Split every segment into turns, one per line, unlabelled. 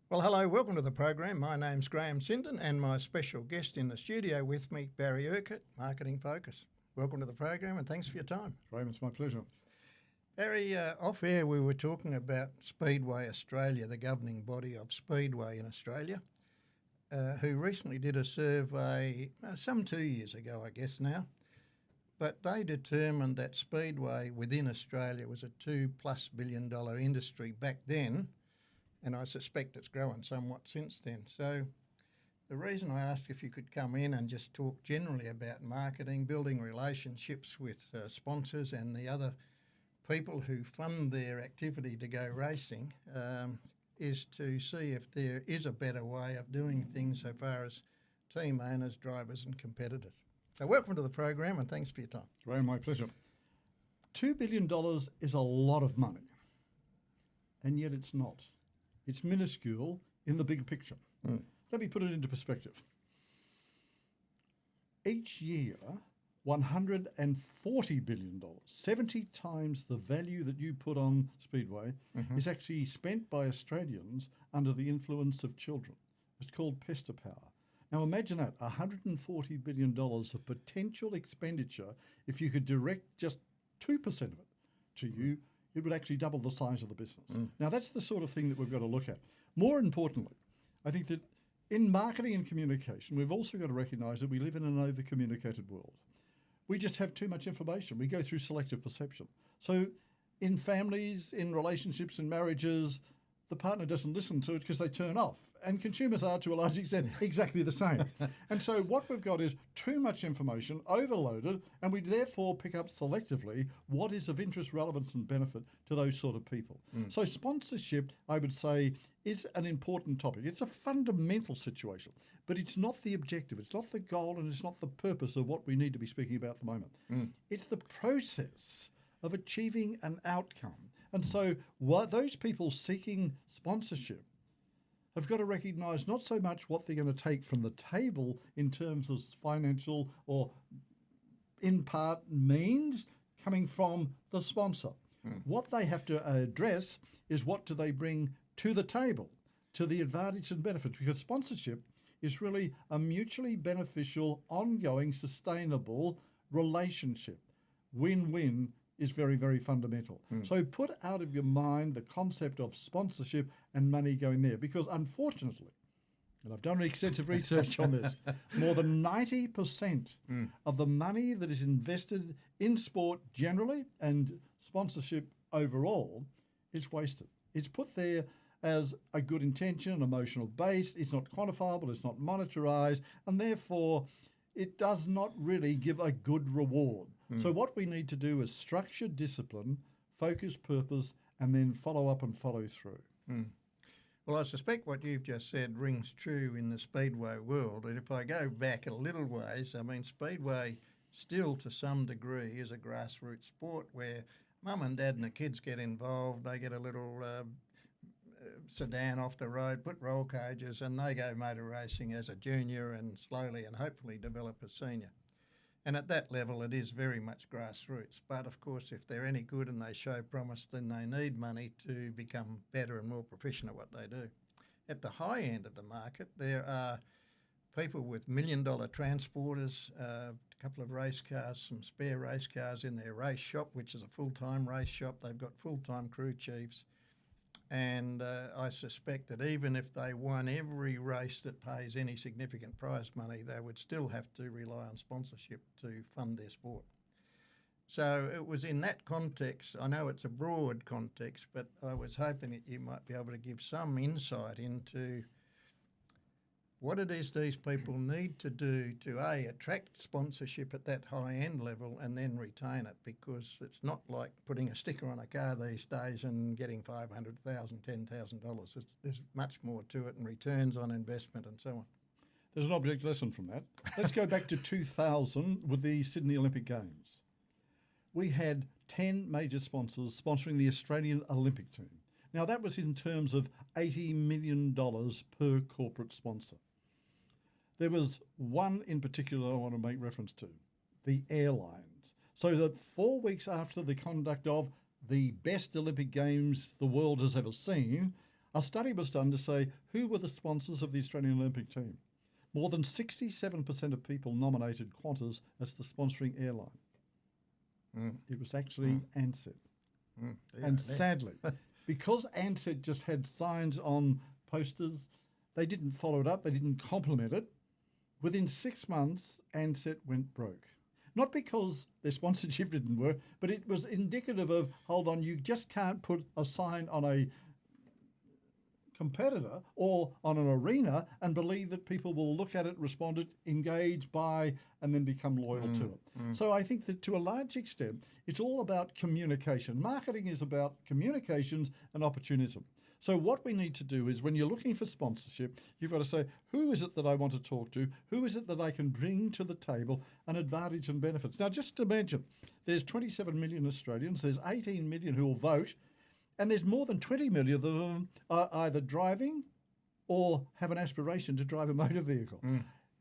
Well, hello, welcome to the program. My name's Graham Sinton and my special guest in the studio with me, Barry Urquhart, Marketing Focus. Welcome to the program and thanks for your time.
Graham, it's my pleasure.
Barry, off air we were talking about Speedway Australia, the governing body of Speedway in Australia, who recently did a survey some 2 years ago, I guess now, but they determined that Speedway within Australia was a $2+ billion industry back then, and I suspect it's grown somewhat since then. So the reason I asked if you could come in and just talk generally about marketing, building relationships with sponsors and the other people who fund their activity to go racing is to see if there is a better way of doing things so far as team owners, drivers and competitors. So welcome to the program and thanks for your time.
Graham, my pleasure. $2 billion is a lot of money, and yet it's not. It's minuscule in the bigger picture. Let me put it into perspective. Each year, $140 billion, 70 times the value that you put on Speedway, is actually spent by Australians under the influence of children. It's called pester power. Now imagine that, $140 billion of potential expenditure. If you could direct just 2% of it to you, it would actually double the size of the business. Now that's the sort of thing that we've got to look at. More importantly, I think that in marketing and communication, we've also got to recognise that we live in an over-communicated world. We just have too much information. We go through selective perception. So in families, in relationships, in marriages, the partner doesn't listen to it because they turn off. And consumers are, to a large extent, exactly the same. And so what we've got is too much information, overloaded, and we therefore pick up selectively what is of interest, relevance and benefit to those sort of people. So sponsorship, I would say, is an important topic. It's a fundamental situation, but it's not the objective, it's not the goal, and it's not the purpose of what we need to be speaking about at the moment. It's the process of achieving an outcome. And so those people seeking sponsorship have got to recognise not so much what they're going to take from the table in terms of financial or in part means coming from the sponsor. What they have to address is what do they bring to the table, to the advantage and benefit, because sponsorship is really a mutually beneficial, ongoing, sustainable relationship. Win-win is very, very fundamental. So put out of your mind the concept of sponsorship and money going there, because unfortunately, and I've done extensive research on this, more than 90% of the money that is invested in sport generally and sponsorship overall is wasted. It's put there as a good intention, emotional base. It's not quantifiable, it's not monetarized, and therefore it does not really give a good reward. So what we need to do is structure discipline, focus purpose, and then follow up and follow through.
Well, I suspect what you've just said rings true in the Speedway world. And if I go back a little ways, I mean, Speedway still to some degree is a grassroots sport where mum and dad and the kids get involved. They get a little sedan off the road, put roll cages, and they go motor racing as a junior and slowly and hopefully develop as senior. And at that level, it is very much grassroots. But of course, if they're any good and they show promise, then they need money to become better and more proficient at what they do. At the high end of the market, there are people with $1 million transporters, a couple of race cars, some spare race cars in their race shop, which is a full-time race shop. They've got full-time crew chiefs. And I suspect that even if they won every race that pays any significant prize money, they would still have to rely on sponsorship to fund their sport. So it was in that context, I know it's a broad context, but I was hoping that you might be able to give some insight into what it is these people need to do to, A, attract sponsorship at that high-end level and then retain it, because it's not like putting a sticker on a car these days and getting $500,000, $10,000. There's much more to it, and returns on investment and so on.
There's an object lesson from that. Let's go back to 2000 with the Sydney Olympic Games. We had 10 major sponsors sponsoring the Australian Olympic team. Now, that was in terms of $80 million per corporate sponsor. There was one in particular I want to make reference to, the airlines. So that 4 weeks after the conduct of the best Olympic Games the world has ever seen, A study was done to say who were the sponsors of the Australian Olympic team. More than 67% of people nominated Qantas as the sponsoring airline. It was actually Ansett. And sadly, because Ansett just had signs on posters, they didn't follow it up, they didn't complement it. Within 6 months, Ansett went broke. Not because their sponsorship didn't work, but it was indicative of, hold on, you just can't put a sign on a competitor or on an arena and believe that people will look at it, respond it, engage, buy, and then become loyal to it. So I think that to a large extent, it's all about communication. Marketing is about communications and opportunism. So what we need to do is when you're looking for sponsorship, you've got to say, who is it that I want to talk to? Who is it that I can bring to the table an advantage and benefits? Now, just imagine, there's 27 million Australians, there's 18 million who will vote, and there's more than 20 million of them are either driving or have an aspiration to drive a motor vehicle.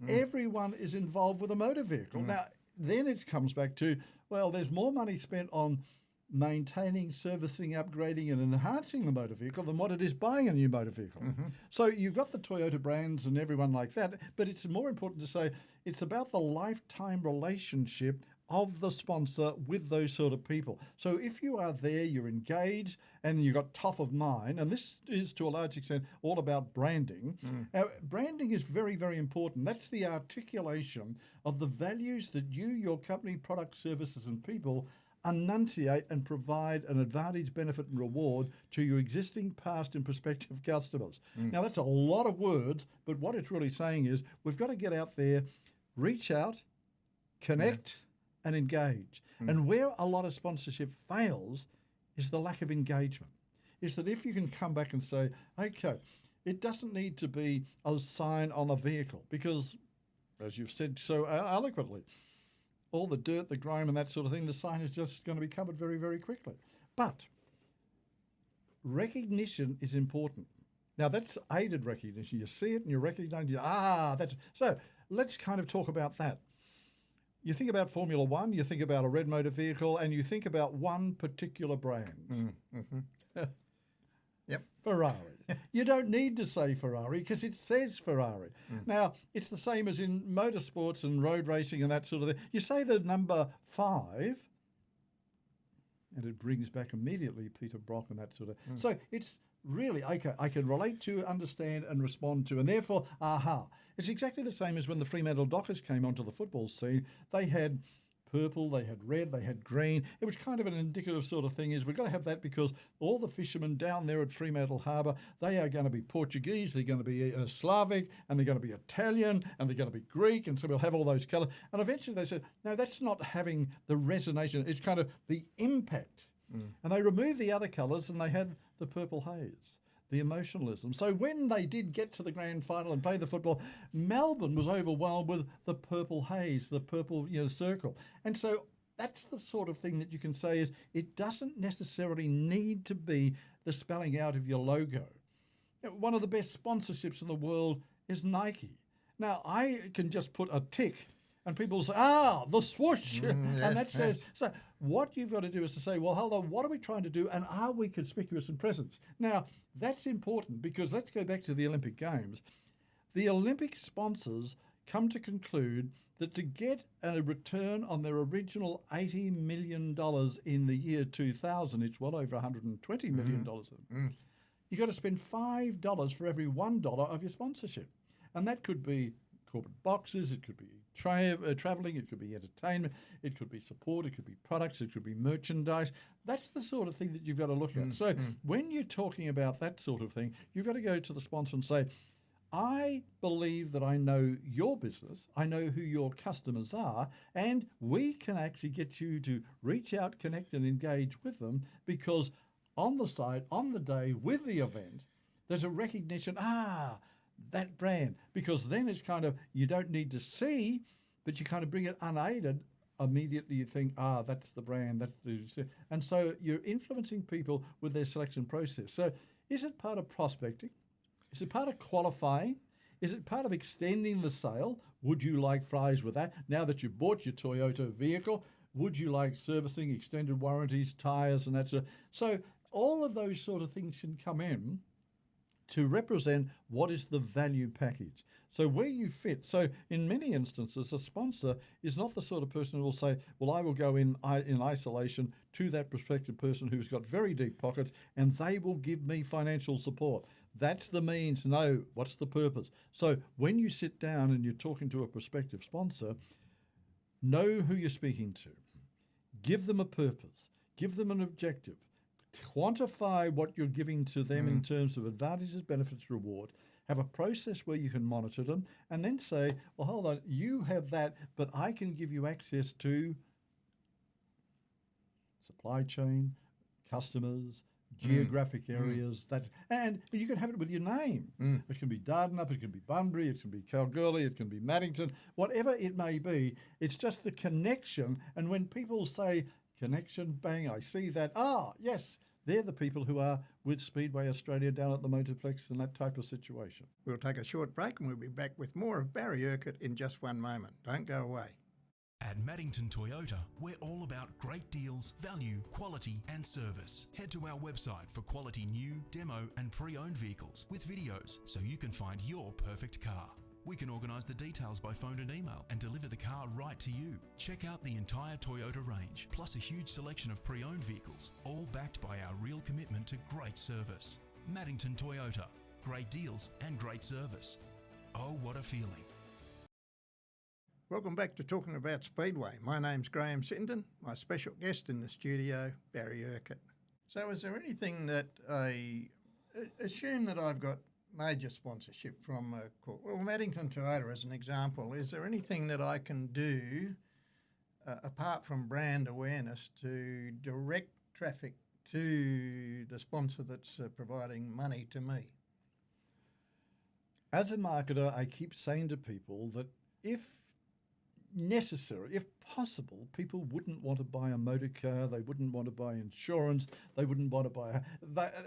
Everyone is involved with a motor vehicle. Now, then it comes back to, well, there's more money spent on maintaining, servicing, upgrading and enhancing the motor vehicle than what it is buying a new motor vehicle. So you've got the Toyota brands and everyone like that, but it's more important to say it's about the lifetime relationship of the sponsor with those sort of people. So if you are there, you're engaged and you've got top of mind, and this is to a large extent all about branding. Branding is very, very important. That's the articulation of the values that you, your company, product, services and people enunciate and provide an advantage, benefit and reward to your existing, past and prospective customers. Now that's a lot of words, but what it's really saying is we've got to get out there, reach out, connect and engage. And where a lot of sponsorship fails is the lack of engagement. Is that if you can come back and say, okay, it doesn't need to be a sign on a vehicle because, as you've said so eloquently, all the dirt, the grime and that sort of thing, the sign is just going to be covered very, very quickly. But recognition is important. Now, that's aided recognition. You see it and you recognise, that's... So let's kind of talk about that. You think about Formula One, you think about a red motor vehicle, and you think about one particular brand.
Yep.
Ferrari. You don't need to say Ferrari because it says Ferrari. Now, it's the same as in motorsports and road racing and that sort of thing. You say the number 5, and it brings back immediately Peter Brock and that sort of... So it's really, okay, I can relate to, understand and respond to, and therefore, It's exactly the same as when the Fremantle Dockers came onto the football scene. They had purple, they had red, they had green. It was kind of an indicative sort of thing is we've got to have that because all the fishermen down there at Fremantle Harbour, they are going to be Portuguese, they're going to be Slavic, and they're going to be Italian, and they're going to be Greek, and so we'll have all those colours. And eventually they said, no, that's not having the resonation, it's kind of the impact. And they removed the other colours and they had the purple haze, the emotionalism. So when they did get to the grand final and play the football, Melbourne was overwhelmed with the purple haze, the purple circle. And so that's the sort of thing that you can say is it doesn't necessarily need to be the spelling out of your logo. One of the best sponsorships in the world is Nike. Now, I can just put a tick and people say, the swoosh. And that says, so what you've got to do is to say, well, hold on, what are we trying to do? And are we conspicuous in presence? Now, that's important because let's go back to the Olympic Games. The Olympic sponsors come to conclude that to get a return on their original $80 million in the year 2000, it's well over $120 million. You've got to spend $5 for every $1 of your sponsorship. And that could be corporate boxes, it could be travelling, it could be entertainment, it could be support, it could be products, it could be merchandise. That's the sort of thing that you've got to look at. So when you're talking about that sort of thing, you've got to go to the sponsor and say, I believe that I know your business, I know who your customers are, and we can actually get you to reach out, connect and engage with them because on the site, on the day, with the event, there's a recognition, that brand, because then it's kind of, you don't need to see, but you kind of bring it unaided. Immediately you think, that's the brand, that's the... And so you're influencing people with their selection process. So is it part of prospecting? Is it part of qualifying? Is it part of extending the sale? Would you like fries with that? Now that you've bought your Toyota vehicle, would you like servicing, extended warranties, tyres and that sort of... So all of those sort of things can come in to represent what is the value package. So where you fit. So in many instances, a sponsor is not the sort of person who will say, well, I will go in isolation to that prospective person who's got very deep pockets and they will give me financial support. That's the means. No, what's the purpose? So when you sit down and you're talking to a prospective sponsor, know who you're speaking to. Give them a purpose. Give them an objective. Quantify what you're giving to them in terms of advantages, benefits, reward. Have a process where you can monitor them and then say, well, hold on, you have that, but I can give you access to supply chain, customers, geographic areas, and you can have it with your name. It can be Dardanup, it can be Bunbury, it can be Kalgoorlie, it can be Maddington, whatever it may be. It's just the connection. And when people say connection, bang, I see that. Yes, they're the people who are with Speedway Australia down at the Motorplex and that type of situation.
We'll take a short break and we'll be back with more of Barry Urquhart in just one moment. Don't go away.
At Maddington Toyota, we're all about great deals, value, quality and service. Head to our website for quality new, demo and pre-owned vehicles with videos so you can find your perfect car. We can organise the details by phone and email and deliver the car right to you. Check out the entire Toyota range, plus a huge selection of pre-owned vehicles, all backed by our real commitment to great service. Maddington Toyota, great deals and great service. Oh, what a feeling.
Welcome back to Talking About Speedway. My name's Graham Sindon. My special guest in the studio, Barry Urquhart. So is there anything that assume that I've got major sponsorship from Maddington Toyota as an example, is there anything that I can do apart from brand awareness to direct traffic to the sponsor that's providing money to me?
As a marketer, I keep saying to people that if necessary, if possible, people wouldn't want to buy a motor car, they wouldn't want to buy insurance, they wouldn't want to buy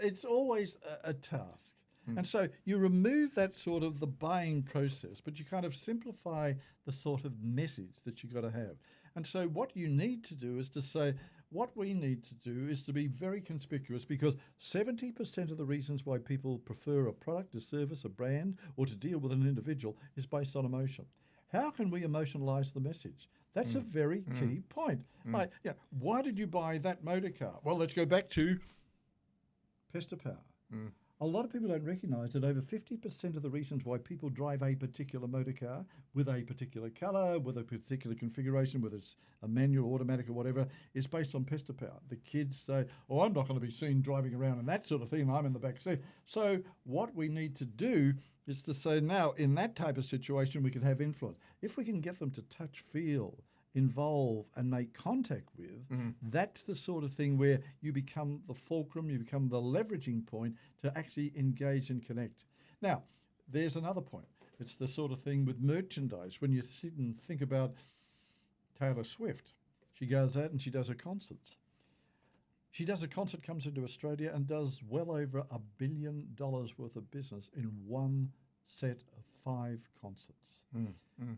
it's always a task. And so you remove that sort of the buying process, but you kind of simplify the sort of message that you've got to have. And so what you need to do is to say, what we need to do is to be very conspicuous, because 70% of the reasons why people prefer a product, a service, a brand, or to deal with an individual is based on emotion. How can we emotionalise the message? That's a very key point. Like, why did you buy that motor car? Well, let's go back to Pesta Power. A lot of people don't recognise that over 50% of the reasons why people drive a particular motor car with a particular colour, with a particular configuration, whether it's a manual, automatic or whatever, is based on Pesta Power. The kids say, oh, I'm not going to be seen driving around and that sort of thing, I'm in the back seat. So what we need to do is to say, now, in that type of situation, we can have influence. If we can get them to touch, feel, involve and make contact with, that's the sort of thing where you become the fulcrum, you become the leveraging point to actually engage and connect. Now, there's another point. It's the sort of thing with merchandise. When you sit and think about Taylor Swift, she goes out and she does her concerts. She does a concert, comes into Australia and does well over $1 billion worth of business in one set of 5 concerts.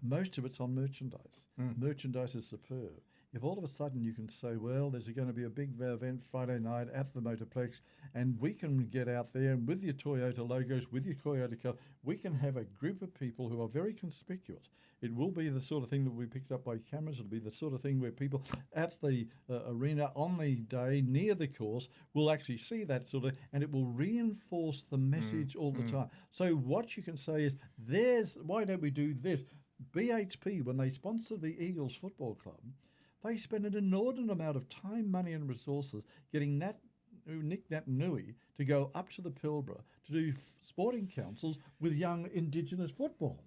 Most of it's on merchandise. Merchandise is superb. If all of a sudden you can say, well, there's going to be a big event Friday night at the Motorplex, and we can get out there and with your Toyota logos, with your Toyota car, we can have a group of people who are very conspicuous. It will be the sort of thing that will be picked up by cameras. It'll be the sort of thing where people at the arena on the day near the course will actually see that sort of, and it will reinforce the message all the time. So what you can say is, why don't we do this? BHP, when they sponsor the Eagles Football Club, they spend an inordinate amount of time, money and resources getting Nick Naitanui to go up to the Pilbara to do sporting councils with young Indigenous footballers.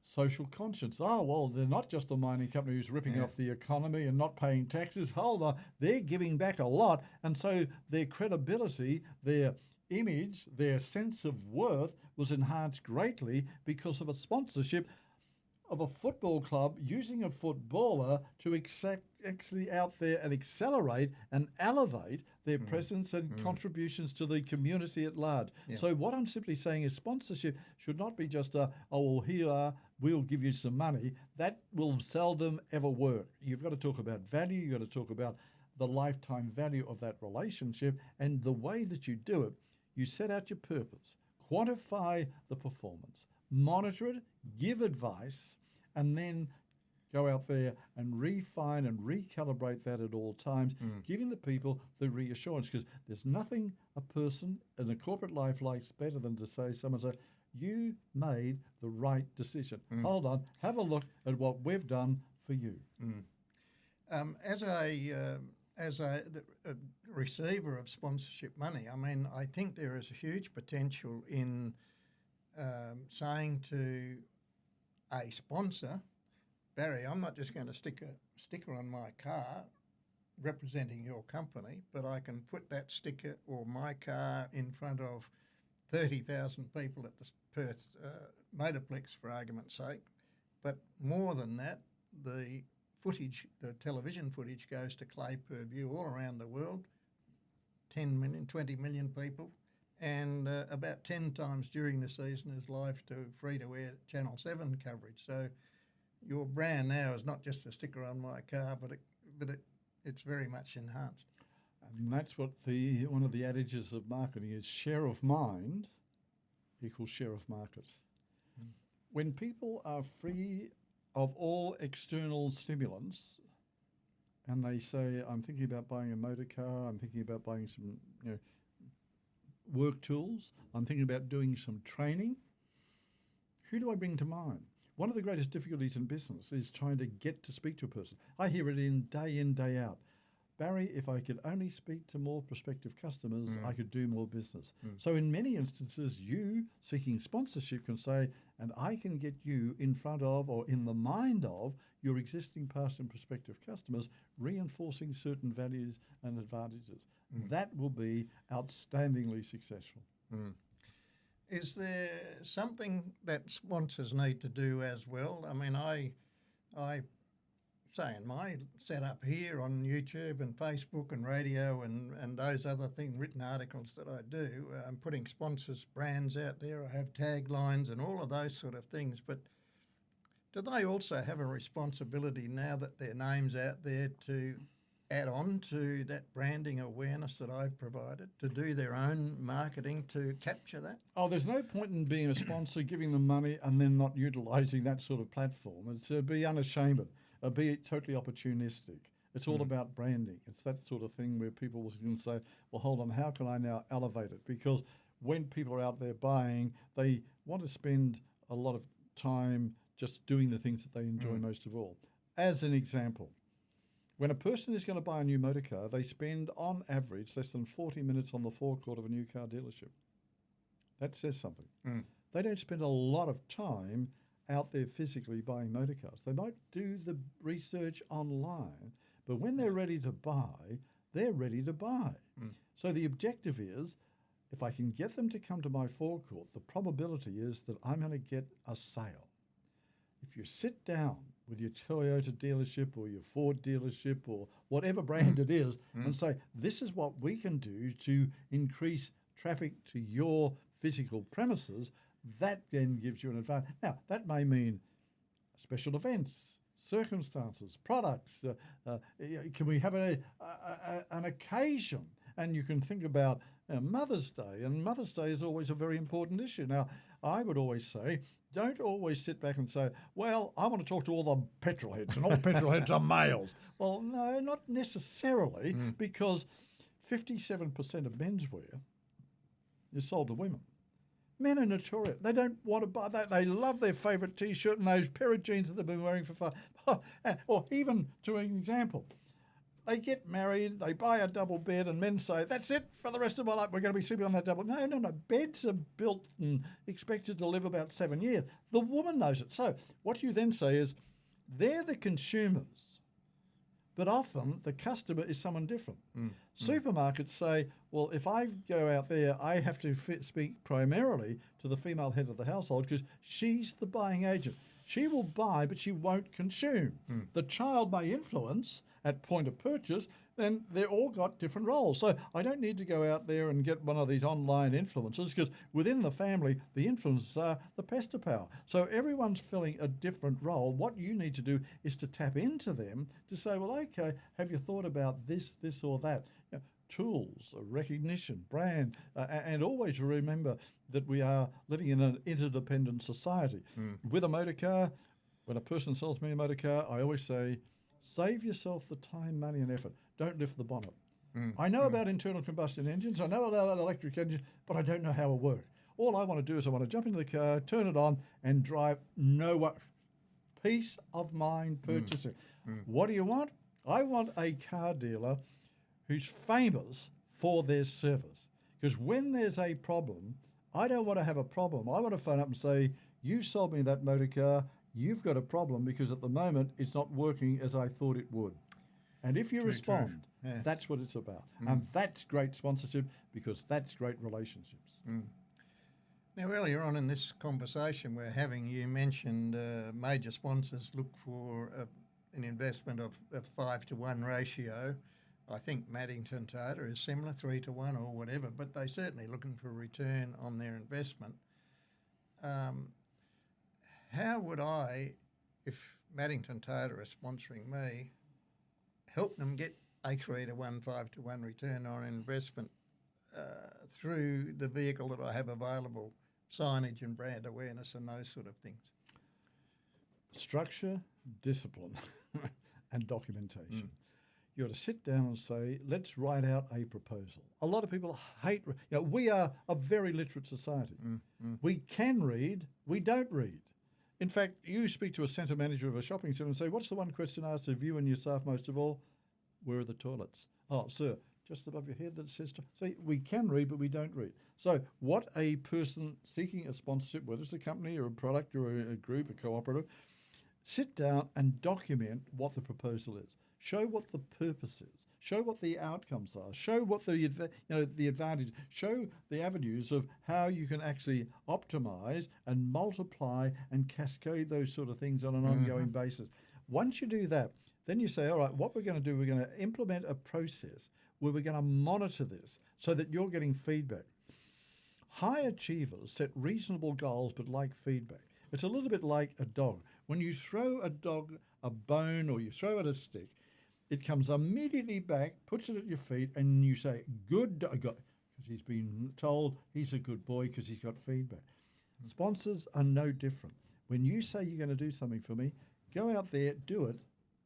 Social conscience. Oh, well, they're not just a mining company who's ripping off the economy and not paying taxes. Hold on, they're giving back a lot. And so their credibility, their image, their sense of worth was enhanced greatly because of a sponsorship of a football club using a footballer to actually out there and accelerate and elevate their presence and contributions to the community at large. So what I'm simply saying is sponsorship should not be just oh, well, here are, we'll give you some money. That will seldom ever work. You've got to talk about value. You've got to talk about the lifetime value of that relationship, and the way that you do it, you set out your purpose, quantify the performance, monitor it, give advice, and then go out there and refine and recalibrate that at all times, giving the people the reassurance. Because there's nothing a person in a corporate life likes better than to say, someone say, you made the right decision. Hold on, have a look at what we've done for you.
As a receiver of sponsorship money, I mean, I think there is a huge potential in saying to a sponsor, Barry, I'm not just going to stick a sticker on my car representing your company, but I can put that sticker or my car in front of 30,000 people at the Perth Motorplex, for argument's sake. But more than that, the footage, the television footage goes to Clay per view all around the world, 10 million, 20 million people, and about 10 times during the season is live to free-to-air Channel 7 coverage. So your brand now is not just a sticker on my car, but it's very much enhanced.
And that's what one of the adages of marketing is: share of mind equals share of market. When people are free of all external stimulants and they say, I'm thinking about buying a motor car, I'm thinking about buying some work tools, I'm thinking about doing some training, who do I bring to mind? One of the greatest difficulties in business is trying to get to speak to a person. I hear it in, day out. Barry, if I could only speak to more prospective customers, I could do more business. So in many instances, you seeking sponsorship can say, and I can get you in front of or in the mind of your existing past and prospective customers, reinforcing certain values and advantages. That will be outstandingly successful.
Is there something that sponsors need to do as well? I mean, I say in my setup here on YouTube and Facebook and radio and those other things, written articles that I do, I'm putting sponsors' brands out there. I have taglines and all of those sort of things. But do they also have a responsibility now that their name's out there to add on to that branding awareness that I've provided, to do their own marketing to capture that?
Oh, there's no point in being a sponsor, giving them money and then not utilising that sort of platform. It's be unashamed, be totally opportunistic. It's all about branding. It's that sort of thing where people will say, well, hold on, how can I now elevate it? Because when people are out there buying, they want to spend a lot of time just doing the things that they enjoy most of all. As an example, when a person is going to buy a new motor car, they spend, on average, less than 40 minutes on the forecourt of a new car dealership. That says something. They don't spend a lot of time out there physically buying motor cars. They might do the research online, but when they're ready to buy, they're ready to buy. So the objective is, if I can get them to come to my forecourt, the probability is that I'm going to get a sale. If you sit down with your Toyota dealership or your Ford dealership or whatever brand it is and say, this is what we can do to increase traffic to your physical premises, that then gives you an advantage. Now, that may mean special events, circumstances, products. Can we have an occasion? And you can think about Mother's Day, and Mother's Day is always a very important issue. Now, I would always say, don't always sit back and say, well, I want to talk to all the petrol heads, and all petrol heads are males. Well, no, not necessarily, because 57% of menswear is sold to women. Men are notorious. They don't want to buy that. They love their favourite T-shirt and those pair of jeans that they've been wearing for fun. Or even, to an example, they get married, they buy a double bed, and men say, that's it for the rest of my life, we're going to be sleeping on that double. No. Beds are built and expected to live about 7 years. The woman knows it. So what you then say is, they're the consumers, but often the customer is someone different. Supermarkets say, well, if I go out there, I have to speak primarily to the female head of the household because she's the buying agent. She will buy, but she won't consume. The child may influence at point of purchase, then they're all got different roles. So I don't need to go out there and get one of these online influencers because within the family, the influencers are the pester power. So everyone's filling a different role. What you need to do is to tap into them to say, well, okay, have you thought about this or that? tools, recognition, brand, and always remember that we are living in an interdependent society. With a motor car, when a person sells me a motor car, I always say, save yourself the time, money and effort. Don't lift the bonnet. I know about internal combustion engines, I know about electric engines, but I don't know how it works. All I want to do is I want to jump into the car, turn it on and drive. Peace of mind purchasing. What do you want? I want a car dealer who's famous for their service. Because when there's a problem, I don't want to have a problem. I want to phone up and say, you sold me that motor car, you've got a problem because at the moment it's not working as I thought it would. And if you respond, that's what it's about. And that's great sponsorship because that's great relationships.
Now, earlier on in this conversation we're having, you mentioned major sponsors look for an investment of a 5-to-1 ratio. I think Maddington Toyota is similar, 3-to-1 or whatever, but they're certainly looking for a return on their investment. How would I, if Maddington Toyota is sponsoring me, help them get a 3-to-1, 5-to-1 return on investment through the vehicle that I have available, signage and brand awareness and those sort of things?
Structure, discipline, and documentation. You got to sit down and say, let's write out a proposal. A lot of people hate, we are a very literate society. We can read, we don't read. In fact, you speak to a centre manager of a shopping centre and say, what's the one question asked of you and your staff most of all? Where are the toilets? Oh, sir, just above your head that says, see, we can read, but we don't read. So what a person seeking a sponsorship, whether it's a company or a product or a group, a cooperative, sit down and document what the proposal is. Show what the purpose is. Show what the outcomes are. Show what the advantage. Show the avenues of how you can actually optimize and multiply and cascade those sort of things on an ongoing basis. Once you do that, then you say, all right, what we're going to do, we're going to implement a process where we're going to monitor this so that you're getting feedback. High achievers set reasonable goals but like feedback. It's a little bit like a dog. When you throw a dog a bone or you throw it a stick, it comes immediately back, puts it at your feet, and you say, good dog, because he's been told he's a good boy because he's got feedback. Sponsors are no different. When you say you're going to do something for me, go out there, do it,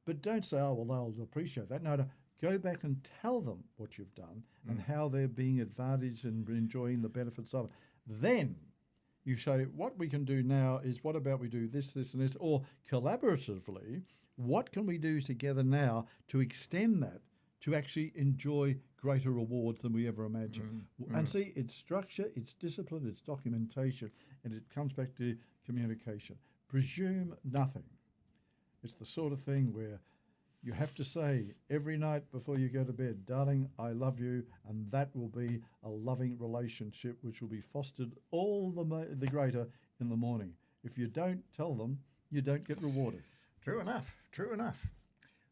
but don't say, oh, well, they'll appreciate that. No, go back and tell them what you've done and how they're being advantaged and enjoying the benefits of it. Then you say, what we can do now is, what about we do this, this, and this, or collaboratively, what can we do together now to extend that to actually enjoy greater rewards than we ever imagined? And see, it's structure, it's discipline, it's documentation, and it comes back to communication. Presume nothing. It's the sort of thing where you have to say every night before you go to bed, darling, I love you, and that will be a loving relationship which will be fostered all the greater in the morning. If you don't tell them, you don't get rewarded.
True enough, true enough.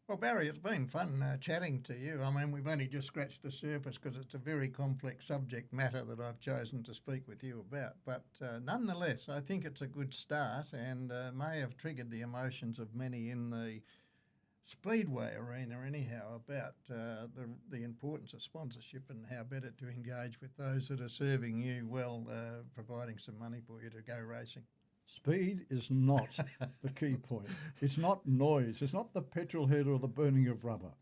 Well, Barry, it's been fun chatting to you. I mean, we've only just scratched the surface because it's a very complex subject matter that I've chosen to speak with you about. But nonetheless, I think it's a good start and may have triggered the emotions of many in the Speedway arena anyhow about the importance of sponsorship and how better to engage with those that are serving you well, providing some money for you to go racing.
Speed is not the key point. It's not noise. It's not the petrol head or the burning of rubber.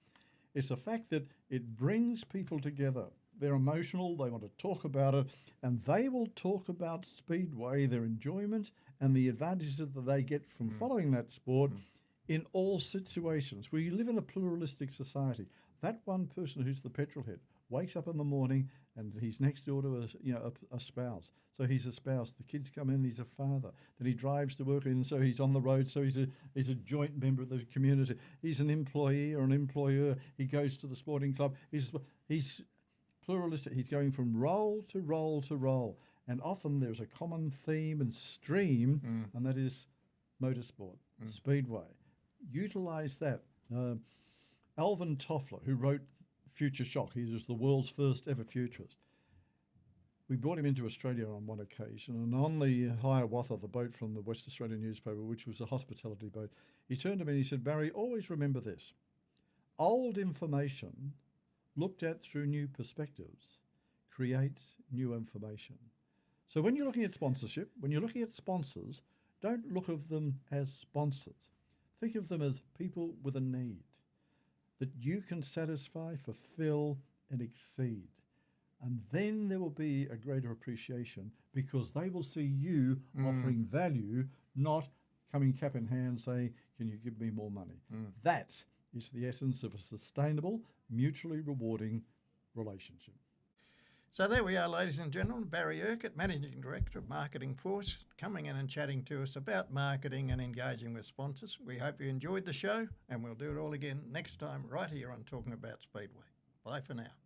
It's the fact that it brings people together. They're emotional, they want to talk about it, and they will talk about Speedway, their enjoyment, and the advantages that they get from following that sport in all situations. We live in a pluralistic society. That one person who's the petrol head wakes up in the morning and he's next door to a spouse. So he's a spouse. The kids come in, he's a father. Then he drives to work, and so he's on the road. So he's a joint member of the community. He's an employee or an employer. He goes to the sporting club. He's pluralistic. He's going from role to role to role. And often there's a common theme and stream, and that is motorsport, Speedway. Utilise that. Alvin Toffler, who wrote Future Shock, he was the world's first ever futurist. We brought him into Australia on one occasion, and on the Hiawatha, the boat from the West Australian newspaper, which was a hospitality boat, he turned to me and he said, Barry, always remember this. Old information looked at through new perspectives, creates new information. So when you're looking at sponsorship, when you're looking at sponsors, don't look at them as sponsors. Think of them as people with a need that you can satisfy, fulfill, and exceed. And then there will be a greater appreciation because they will see you offering value, not coming cap in hand saying, can you give me more money? That is the essence of a sustainable, mutually rewarding relationship.
So there we are, ladies and gentlemen. Barry Urquhart, Managing Director of Marketing Force, coming in and chatting to us about marketing and engaging with sponsors. We hope you enjoyed the show, and we'll do it all again next time right here on Talking About Speedway. Bye for now.